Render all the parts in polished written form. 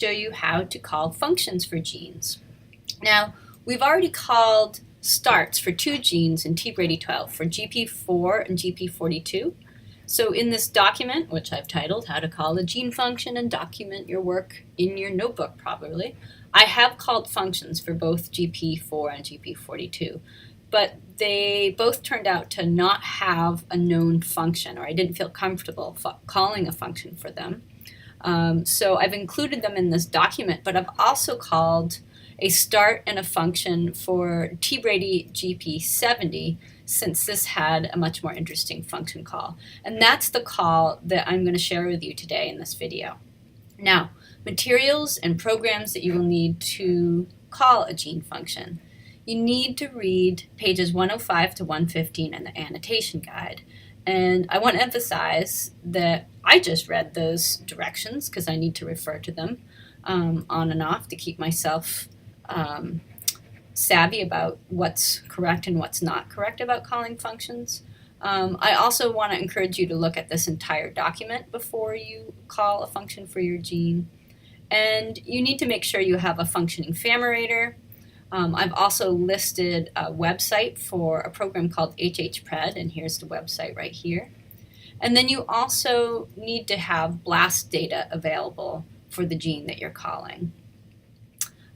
show you how to call functions for genes. Now, we've already called starts for 2 genes in tBrady12 for GP4 and GP42. So in this document, which I've titled How to Call a Gene Function and Document Your Work in Your Notebook Properly, I have called functions for both GP4 and GP42, but they both turned out to not have a known function, or I didn't feel comfortable calling a function for them. So I've included them in this document, but I've also called a start and a function for tBrady GP70, since this had a much more interesting function call. And that's the call that I'm going to share with you today in this video. Now, materials and programs that you will need to call a gene function. You need to read pages 105 to 115 in the annotation guide. And I want to emphasize that I just read those directions because I need to refer to them on and off to keep myself savvy about what's correct and what's not correct about calling functions. I also want to encourage you to look at this entire document before you call a function for your gene. And you need to make sure you have a functioning famerator. I've also listed a website for a program called HHPred, and here's the website right here. And then you also need to have BLAST data available for the gene that you're calling.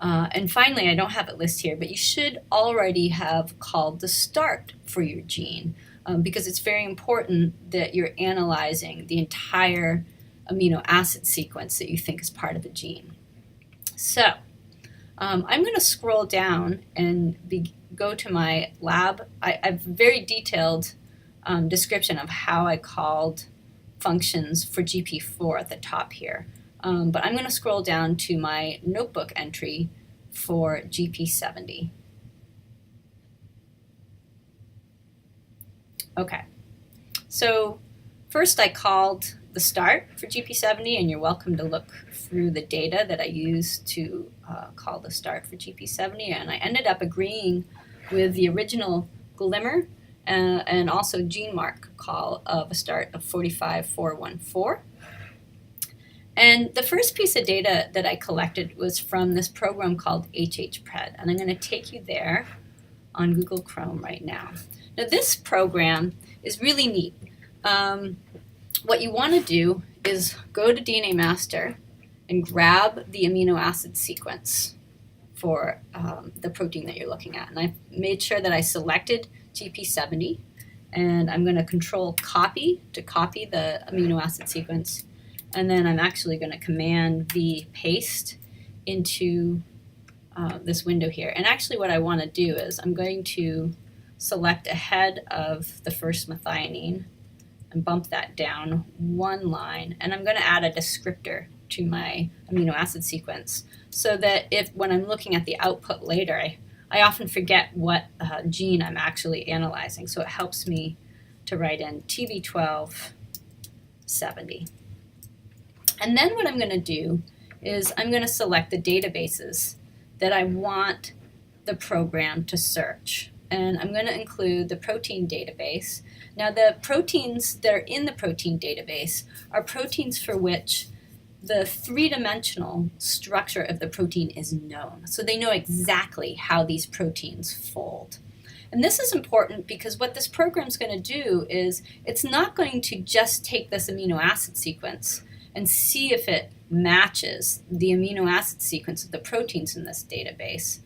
And finally, I don't have it listed here, but you should already have called the start for your gene, because it's very important that you're analyzing the entire amino acid sequence that you think is part of the gene. So I'm going to scroll down and go to my lab. I have a very detailed description of how I called functions for GP4 at the top here. But I'm going to scroll down to my notebook entry for GP70. Okay, so first I called the start for GP70, and you're welcome to look through the data that I used to call the start for GP70, and I ended up agreeing with the original Glimmer and also GeneMark call of a start of 45414. And the first piece of data that I collected was from this program called HHPred, and I'm going to take you there on Google Chrome right now. Now this program is really neat. What you want to do is go to DNA Master and grab the amino acid sequence for the protein that you're looking at. And I made sure that I selected GP70, and I'm going to Control Copy to copy the amino acid sequence. And then I'm actually going to Command V paste into this window here. And actually what I want to do is I'm going to select ahead of the first methionine and bump that down one line. And I'm going to add a descriptor to my amino acid sequence so that when I'm looking at the output later, I often forget what gene I'm actually analyzing. So it helps me to write in TB1270. And then what I'm going to do is I'm going to select the databases that I want the program to search. And I'm going to include the protein database. Now the proteins that are in the protein database are proteins for which the three-dimensional structure of the protein is known. So they know exactly how these proteins fold. And this is important because what this program is going to do is it's not going to just take this amino acid sequence and see if it matches the amino acid sequence of the proteins in this database.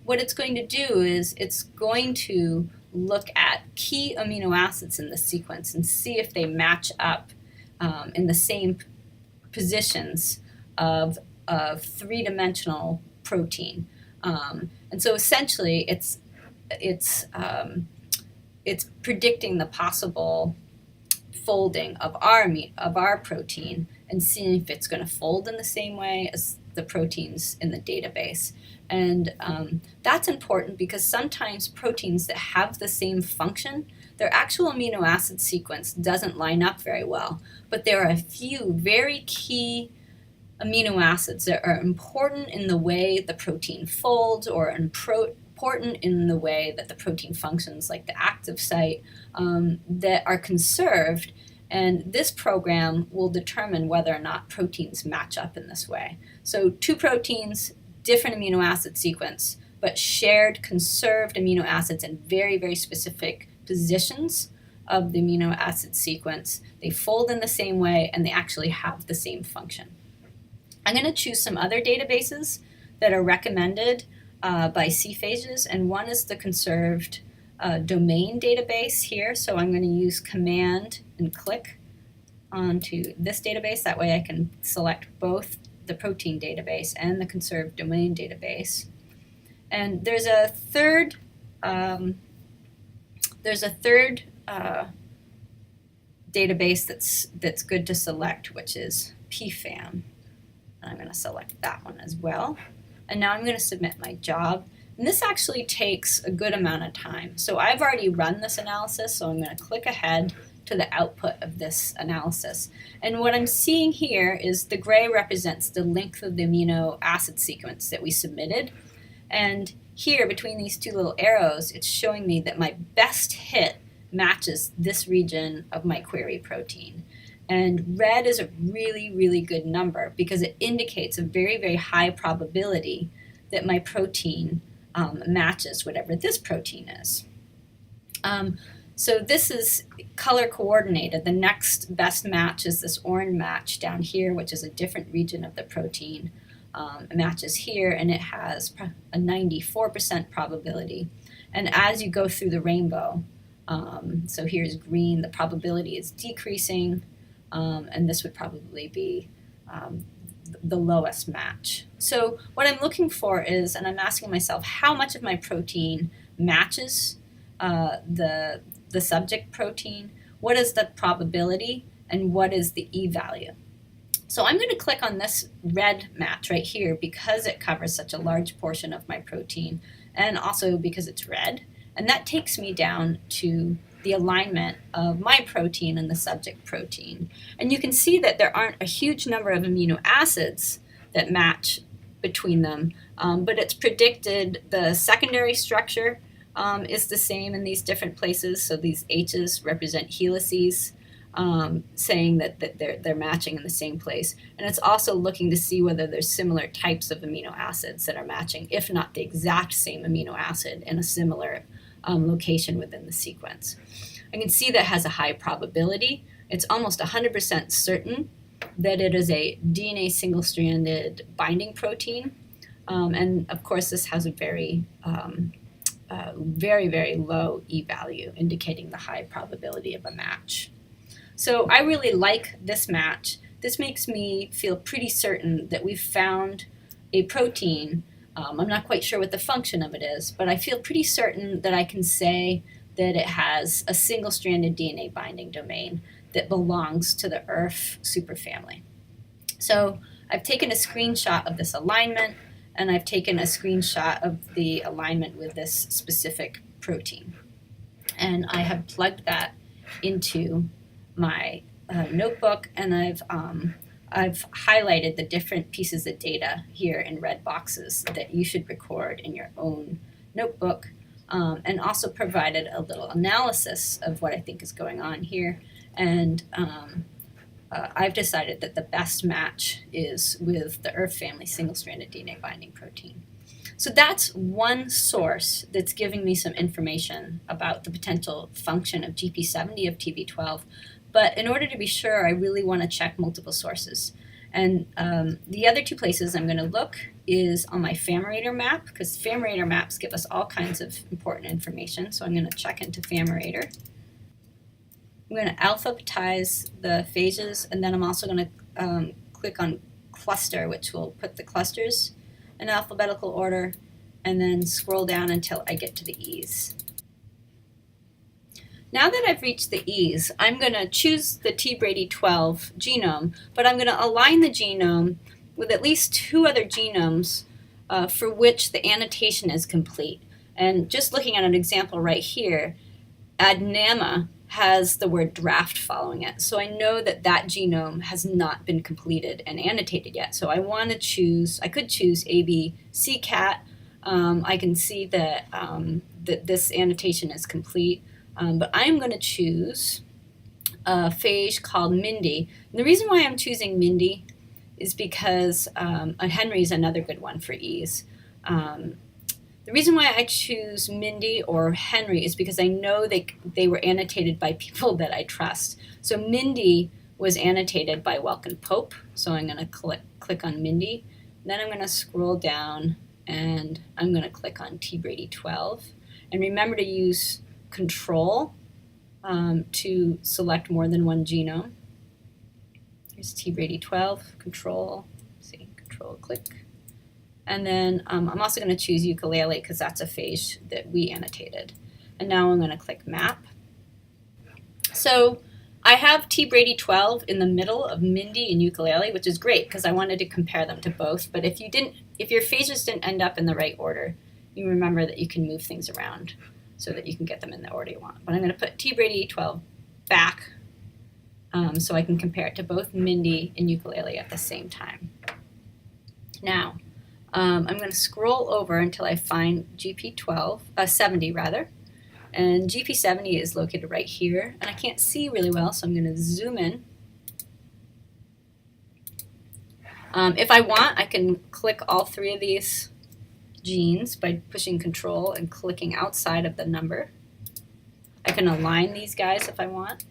What it's going to do is it's going to look at key amino acids in the sequence and see if they match up in the same positions of a three-dimensional protein. And so essentially it's predicting the possible folding of our protein and seeing if it's going to fold in the same way as the proteins in the database. And that's important because sometimes proteins that have the same function, their actual amino acid sequence doesn't line up very well, but there are a few very key amino acids that are important in the way the protein folds or important in the way that the protein functions, like the active site, that are conserved. And this program will determine whether or not proteins match up in this way. So two proteins, different amino acid sequence, but shared conserved amino acids in very, very specific positions of the amino acid sequence. They fold in the same way and they actually have the same function. I'm going to choose some other databases that are recommended by CPhages, and one is the conserved domain database here. So I'm going to use Command and click onto this database. That way I can select both the protein database and the conserved domain database. And there's a third database that's good to select, which is PFAM. And I'm going to select that one as well. And now I'm going to submit my job. And this actually takes a good amount of time. So I've already run this analysis, so I'm going to click ahead to the output of this analysis. And what I'm seeing here is the gray represents the length of the amino acid sequence that we submitted. And here, between these two little arrows, it's showing me that my best hit matches this region of my query protein. And red is a really, really good number because it indicates a very, very high probability that my protein matches whatever this protein is. So this is color coordinated. The next best match is this orange match down here, which is a different region of the protein. It matches here, and it has a 94% probability. And as you go through the rainbow, so here's green, the probability is decreasing, and this would probably be the lowest match. So what I'm looking for is, and I'm asking myself, how much of my protein matches the subject protein? What is the probability, and what is the e-value? So I'm going to click on this red match right here because it covers such a large portion of my protein, and also because it's red. And that takes me down to the alignment of my protein and the subject protein. And you can see that there aren't a huge number of amino acids that match between them, but it's predicted the secondary structure is the same in these different places. So these H's represent helices, saying that they're matching in the same place. And it's also looking to see whether there's similar types of amino acids that are matching, if not the exact same amino acid in a similar location within the sequence. I can see that has a high probability. It's almost 100% certain that it is a DNA single-stranded binding protein. And of course, this has a very, very low e-value, indicating the high probability of a match. So I really like this match. This makes me feel pretty certain that we've found a protein. I'm not quite sure what the function of it is, but I feel pretty certain that I can say that it has a single-stranded DNA binding domain that belongs to the ERF superfamily. So I've taken a screenshot of this alignment, and I've taken a screenshot of the alignment with this specific protein. And I have plugged that into my notebook, and I've highlighted the different pieces of data here in red boxes that you should record in your own notebook, and also provided a little analysis of what I think is going on here. And I've decided that the best match is with the ERF family single-stranded DNA binding protein. So that's one source that's giving me some information about the potential function of GP70 of TB12. But in order to be sure, I really want to check multiple sources. And the other two places I'm going to look is on my Famirator map, because Famirator maps give us all kinds of important information. So I'm going to check into Famirator. I'm going to alphabetize the phages, and then I'm also going to click on cluster, which will put the clusters in alphabetical order, and then scroll down until I get to the E's. Now that I've reached the E's, I'm going to choose the TBrady12 genome, but I'm going to align the genome with at least two other genomes for which the annotation is complete. And just looking at an example right here, Adnama has the word draft following it. So I know that that genome has not been completed and annotated yet. So I want to choose, I could choose ABCcat. I can see that, that this annotation is complete. But I'm going to choose a phage called Mindy. And the reason why I'm choosing Mindy is because Henry is another good one for ease. The reason why I choose Mindy or Henry is because I know they were annotated by people that I trust. So Mindy was annotated by Welkin Pope, so I'm going to click on Mindy. Then I'm going to scroll down and I'm going to click on T-Brady 12. And remember to use Control to select more than one genome. Here's T-Brady 12, Control, click. And then I'm also going to choose ukulele because that's a phage that we annotated. And now I'm going to click Map. So I have T-Brady 12 in the middle of Mindy and ukulele, which is great because I wanted to compare them to both. But if your phages didn't end up in the right order, you remember that you can move things around so that you can get them in the order you want. But I'm going to put T-Brady 12 back so I can compare it to both Mindy and ukulele at the same time. Now, I'm going to scroll over until I find GP70 rather, and GP70 is located right here, and I can't see really well, so I'm going to zoom in. If I want, I can click all three of these genes by pushing Control and clicking outside of the number. I can align these guys if I want.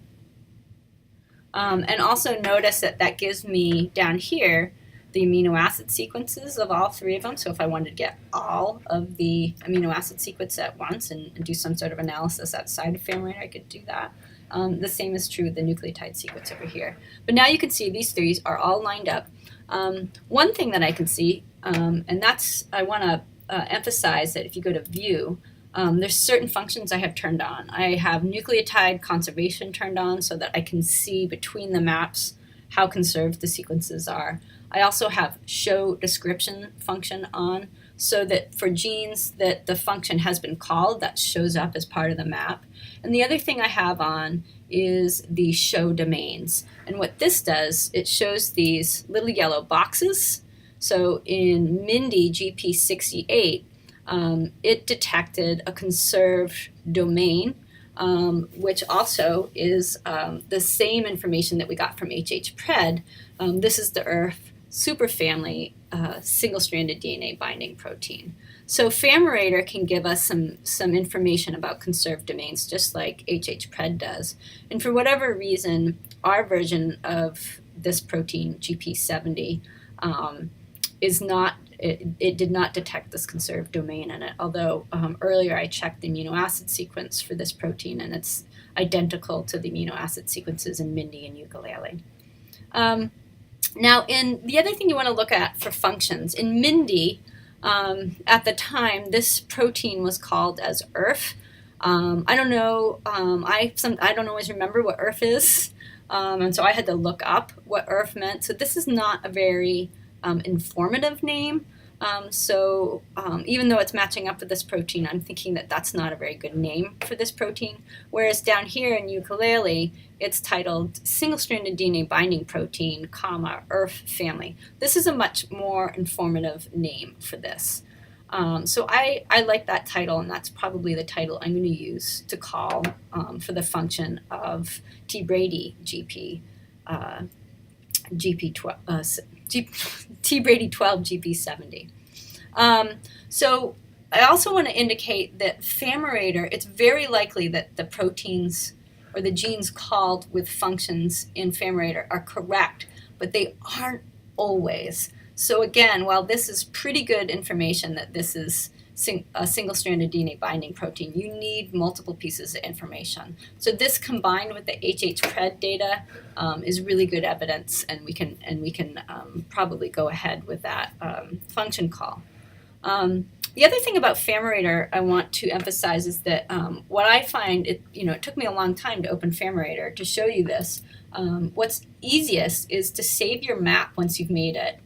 And also notice that gives me down here the amino acid sequences of all three of them. So if I wanted to get all of the amino acid sequence at once and do some sort of analysis outside of Family, I could do that. The same is true with the nucleotide sequence over here. But now you can see these three are all lined up. One thing that I can see, and that's, I want to emphasize that if you go to View, there's certain functions I have turned on. I have nucleotide conservation turned on so that I can see between the maps how conserved the sequences are. I also have show description function on so that for genes that the function has been called, that shows up as part of the map. And the other thing I have on is the show domains. And what this does, it shows these little yellow boxes. So in Mindy GP68, it detected a conserved domain, which also is the same information that we got from HH-Pred. This is the ERF superfamily single-stranded DNA binding protein. So Famirator can give us some information about conserved domains, just like HH-Pred does. And for whatever reason, our version of this protein, GP70, is not. It did not detect this conserved domain in it, although earlier I checked the amino acid sequence for this protein and it's identical to the amino acid sequences in Mindy and ukulele. Now, the other thing you want to look at for functions, in Mindy, at the time, this protein was called as ERF. I don't know, I don't always remember what ERF is, and so I had to look up what ERF meant. So this is not a very informative name. So even though it's matching up with this protein, I'm thinking that that's not a very good name for this protein. Whereas down here in ukulele, it's titled single-stranded DNA binding protein, ERF family. This is a much more informative name for this. So I like that title, and that's probably the title I'm going to use to call for the function of T-Brady T-Brady 12 GP70. So I also want to indicate that Famirator, it's very likely that the proteins or the genes called with functions in Famirator are correct, but they aren't always. So again, while this is pretty good information that this is a single-stranded DNA binding protein, you need multiple pieces of information. So this combined with the HH-Pred data is really good evidence, and we can probably go ahead with that function call. The other thing about Famirator I want to emphasize is that what I find, it took me a long time to open Famirator to show you this. What's easiest is to save your map once you've made it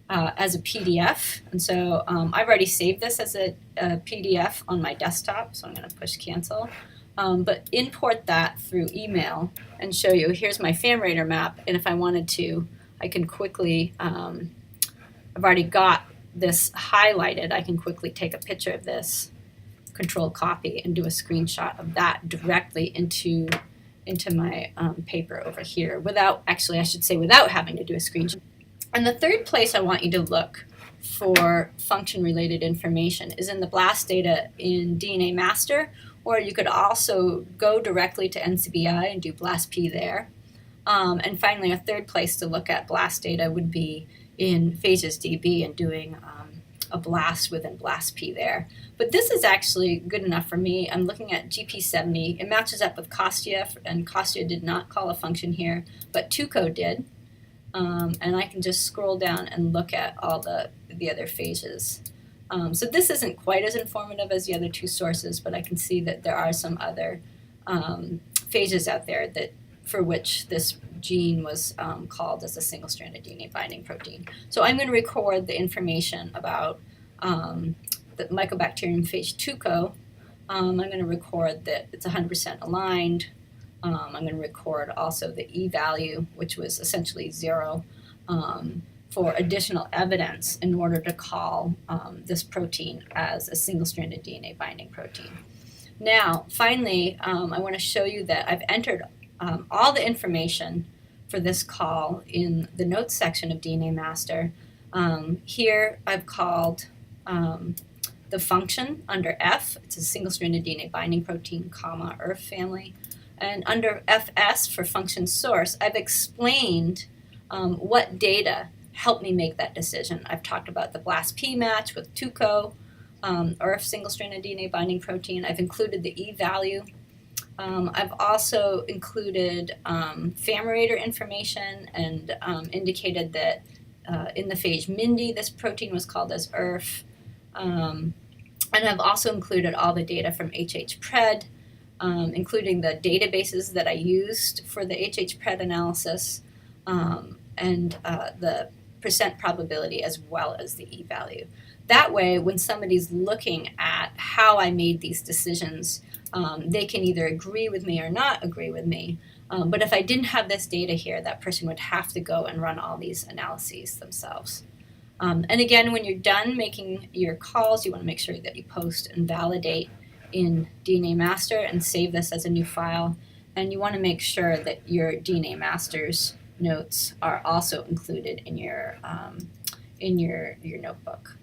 as a PDF. And so I've already saved this as a PDF on my desktop, so I'm going to push cancel. But import that through email and show you, here's my Famirator map, and if I wanted to, I can quickly, I've already got this highlighted, I can quickly take a picture of this, control copy, and do a screenshot of that directly into into my paper over here without, actually I should say without having to do a screenshot. And the third place I want you to look for function-related information is in the BLAST data in DNA Master, or you could also go directly to NCBI and do BLAST-P there. And finally, a third place to look at BLAST data would be in Phages DB and doing a BLAST within BLAST-P there. But this is actually good enough for me. I'm looking at GP70. It matches up with Costia, and Costia did not call a function here, but TUCO did. And I can just scroll down and look at all the other phages. So this isn't quite as informative as the other two sources, but I can see that there are some other phages out there that for which this gene was called as a single-stranded DNA binding protein. So I'm going to record the information about the Mycobacterium phage TUCO. I'm going to record that it's 100% aligned. I'm going to record also the E-value, which was essentially 0, for additional evidence in order to call this protein as a single-stranded DNA binding protein. Now, finally, I want to show you that I've entered all the information for this call in the notes section of DNA Master. Here I've called the function under F. It's a single-stranded DNA binding protein, comma, ERF family. And under FS for function source, I've explained what data helped me make that decision. I've talked about the BLAST-P match with TUCO, ERF single-stranded DNA binding protein. I've included the E-value. I've also included Famirator information and indicated that in the phage MINDI, this protein was called as ERF. And I've also included all the data from HHPRED, including the databases that I used for the HHPRED analysis, and the percent probability as well as the E-value. That way, when somebody's looking at how I made these decisions, they can either agree with me or not agree with me. But if I didn't have this data here, that person would have to go and run all these analyses themselves. And again, when you're done making your calls, you want to make sure that you post and validate in DNA Master and save this as a new file. And you want to make sure that your DNA Master's notes are also included in your notebook.